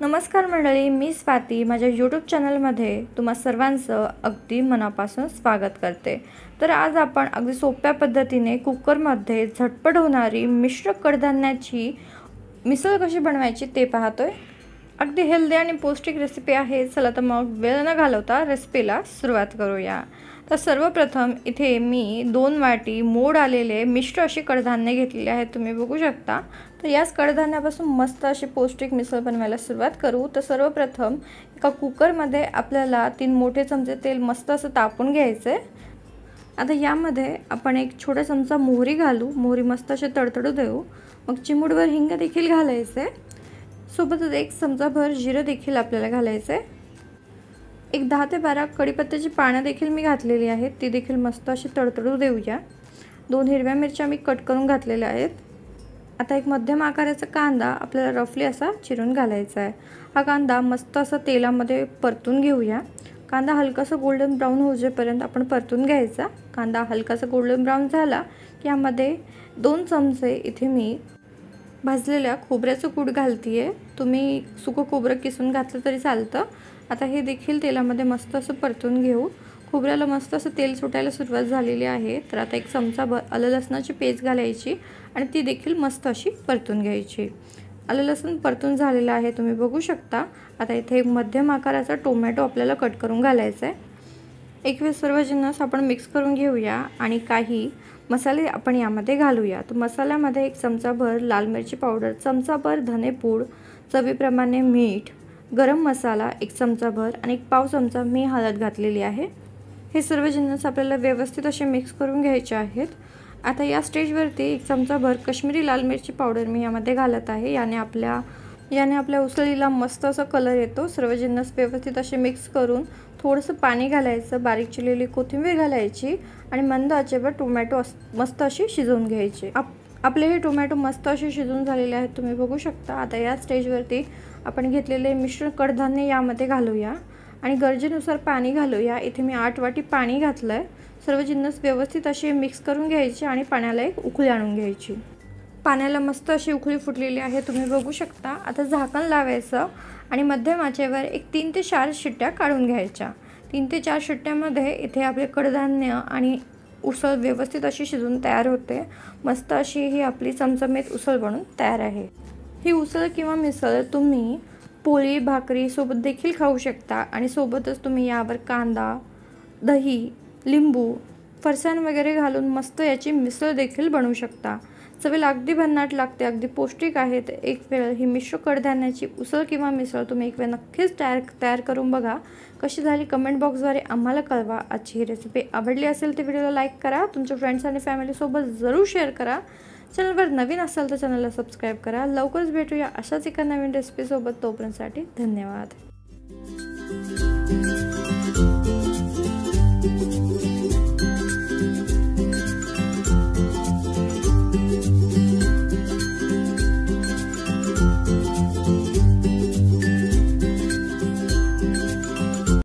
नमस्कार मंडळी, मी स्वाती माझ्या यूट्यूब चॅनलमध्ये तुम्हा सर्वांचं अगदी मनापासून स्वागत करते। तर आज आपण अगदी सोप्या पद्धतीने कुकरमध्ये झटपट होणारी मिश्र कडधान्याची मिसळ कशी बनवायची ते पाहतोय। अगदी हेल्दी आणि पौष्टिक रेसिपी आहे। चला तर मग वेळ न घालवता रेसिपीला सुरुवात करूया। तर सर्वप्रथम इथे मी 2 वाटी मोड आलेले मिश्र अशी कडधान्य घेतलेले आहेत, तुम्ही बघू शकता। तर याच कडधान्यापासून मस्त अशी पौष्टिक मिसळ बनवायला सुरुवात करू। तर सर्वप्रथम एका कुकरमध्ये आपल्याला 3 मोठे चमचे तेल मस्त असं तापून घ्यायचे। आता यामध्ये आपण एक छोटा चमचा मोहरी घालू, मोहरी मस्त अशी तडतडू देऊ। मग चिमूटभर हिंग देखील घालायचे, सोबतच 1 चमचाभर जिरे देखील आपल्याला घालायचे। एक 10 ते 12 कढीपत्त्याची पाने देखील मी घातलेली आहेत, ती देखील मस्त अशी तडतडू देऊया। 2 हिरव्या मिरच्या मी कट करून घातलेल्या आहेत। आता एक मध्यम आकाराचा कांदा आपल्याला रफली असा चिरून घालायचा आहे। हा कांदा मस्त असा तेलामध्ये परतून घेऊया। कांदा हलकासा गोल्डन ब्राउन होजेपर्यंत आपण परतून घ्यायचा। कांदा हलकासा गोल्डन ब्राउन झाला की यामध्ये 2 चमचे इथे मी भाजलेल्या खोबऱ्याचं कूट घालतीये। तुम्ही सुकं खोबरं किसून घातलं तरी चालतं। आता हे देखील तेलामध्ये मस्त असं परतून घेऊ। खोबऱ्याला मस्त असं तेल सुटायला सुरुवात झालेली आहे। तर आता 1 चमचा आलं लसणाची पेस्ट घालायची आणि ती देखील मस्त अशी परतून घ्यायची। आलं लसूण परतून झालेलं आहे, तुम्ही बघू शकता। आता इथे एक मध्यम आकाराचा टोमॅटो आपल्याला कट करून घालायचा आहे। एक वेळ सर्व जिन्नस आपण मिक्स करून घेऊया आणि काही मसाले आपण यामध्ये घालूया। तर मसाल्यामध्ये 1 चमचाभर लाल मिरची पावडर, चमचाभर धनेपूड, चवीप्रमाणे मीठ, गरम मसाला 1 चमचाभर आणि 1 पाव चमचा मी हळद घातलेली आहे। हे सर्व जिन्नस आपल्याला व्यवस्थित असे मिक्स करून घ्यायचे आहेत। आता या स्टेजवरती 1 चमचाभर काश्मीरी लाल मिरची पावडर मी यामध्ये घालत आहे। याने आपल्या उसळीला मस्त असा कलर येतो। सर्व जिन्नस व्यवस्थित असे मिक्स करून थोडंसं पाणी घालायचं, बारीक चिरलेली कोथिंबीर घालायची आणि मंद आचेवर टोमॅटो मस्त अशी शिजवून घ्यायचे। आपले हे टोमॅटो मस्त असे शिजून झालेले आहेत, तुम्ही बघू शकता। आता या स्टेजवरती आपण घेतलेले मिश्र कडधान्य यामध्ये घालूया आणि गरजेनुसार पाणी घालूया। इथे मी 8 वाटी पाणी घातलंय। सर्व जिन्नस व्यवस्थित असे मिक्स करून घ्यायचे आणि पाण्याला एक उकळी आणून घ्यायची। पाण्याला मस्त अशी उकळी फुटलेली आहे, तुम्ही बघू शकता। आता झाकण लावायचं आणि मध्यम आचेवर एक 3 ते 4 शिट्ट्या काढून घ्यायच्या। 3 ते 4 शिट्ट्यामध्ये इथे आपले कडधान्य आणि उसळ व्यवस्थित अशी शिजून तयार होते। मस्त अशी ही आपली चमचमीत उसळ बनून तयार आहे। ही उसळ किंवा मिसळ तुम्ही पोळी भाकरी सोबत देखील खाऊ शकता आणि सोबतच तुम्ही यावर कांदा, दही, लिंबू, फरसाण वगैरे घालून मस्त याची मिसळ देखील बनवू शकता। चवीला अगदी भन्नाट लागते, अगदी पौष्टिक आहे। तर एक वेळ ही मिश्र कडधान्याची उसळ किंवा मिसळ तुम्ही एक वेळ नक्कीच तयार करून बघा। कशी झाली कमेंट बॉक्सद्वारे आम्हाला कळवा। आजची ही रेसिपी आवडली असेल तर व्हिडिओला लाईक करा, तुमच्या फ्रेंड्स आणि फॅमिलीसोबत जरूर शेअर करा। चॅनलवर नवीन असाल तर चॅनलला सबस्क्राईब करा। लवकरच भेटूया अशाच एका नवीन रेसिपीसोबत। तोपर्यंतसाठी धन्यवाद।